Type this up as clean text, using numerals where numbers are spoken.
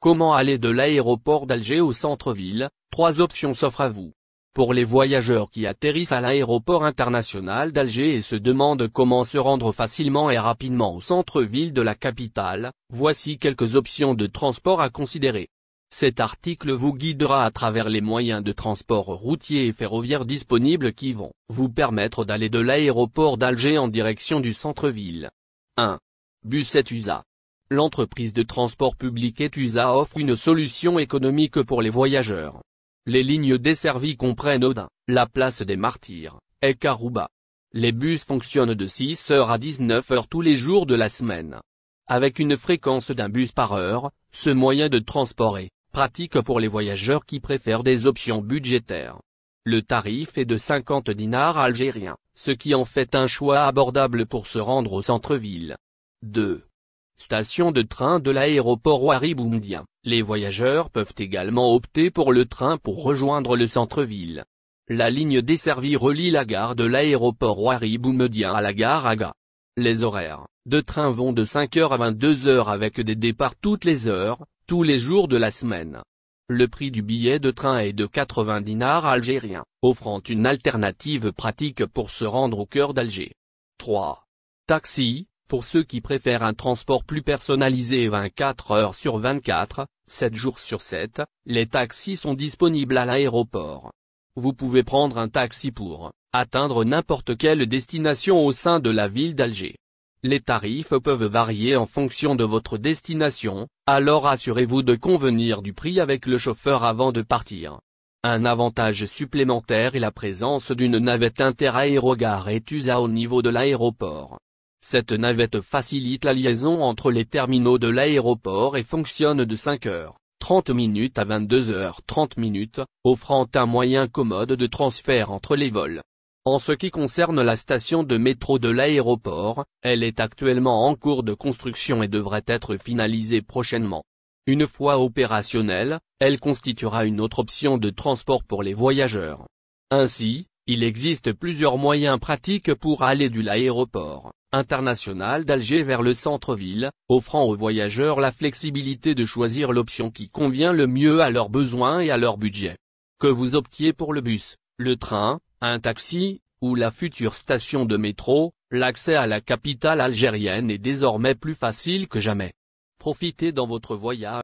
Comment aller de l'aéroport d'Alger au centre-ville? 3 options s'offrent à vous. Pour les voyageurs qui atterrissent à l'aéroport international d'Alger et se demandent comment se rendre facilement et rapidement au centre-ville de la capitale, voici quelques options de transport à considérer. Cet article vous guidera à travers les moyens de transport routiers et ferroviaires disponibles qui vont vous permettre d'aller de l'aéroport d'Alger en direction du centre-ville. 1. Bus Etusa. L'entreprise de transport public Etusa offre une solution économique pour les voyageurs. Les lignes desservies comprennent Odin, la place des Martyrs, et Karouba. Les bus fonctionnent de 6h à 19h tous les jours de la semaine. Avec une fréquence d'un bus par heure, ce moyen de transport est pratique pour les voyageurs qui préfèrent des options budgétaires. Le tarif est de 50 dinars algériens, ce qui en fait un choix abordable pour se rendre au centre-ville. 2. Station de train de l'aéroport Ouari Boumediene. Les voyageurs peuvent également opter pour le train pour rejoindre le centre-ville. La ligne desservie relie la gare de l'aéroport Ouari Boumediene à la gare Aga. Les horaires de train vont de 5h à 22h avec des départs toutes les heures, tous les jours de la semaine. Le prix du billet de train est de 80 dinars algériens, offrant une alternative pratique pour se rendre au cœur d'Alger. 3. Taxi. Pour ceux qui préfèrent un transport plus personnalisé 24 heures sur 24, 7 jours sur 7, les taxis sont disponibles à l'aéroport. Vous pouvez prendre un taxi pour atteindre n'importe quelle destination au sein de la ville d'Alger. Les tarifs peuvent varier en fonction de votre destination, alors assurez-vous de convenir du prix avec le chauffeur avant de partir. Un avantage supplémentaire est la présence d'une navette inter-aérogare Etusa au niveau de l'aéroport. Cette navette facilite la liaison entre les terminaux de l'aéroport et fonctionne de 5h30 à 22h30, offrant un moyen commode de transfert entre les vols. En ce qui concerne la station de métro de l'aéroport, elle est actuellement en cours de construction et devrait être finalisée prochainement. Une fois opérationnelle, elle constituera une autre option de transport pour les voyageurs. Ainsi, il existe plusieurs moyens pratiques pour aller de l'aéroport international d'Alger vers le centre-ville, offrant aux voyageurs la flexibilité de choisir l'option qui convient le mieux à leurs besoins et à leur budget. Que vous optiez pour le bus, le train, un taxi, ou la future station de métro, l'accès à la capitale algérienne est désormais plus facile que jamais. Profitez dans votre voyage.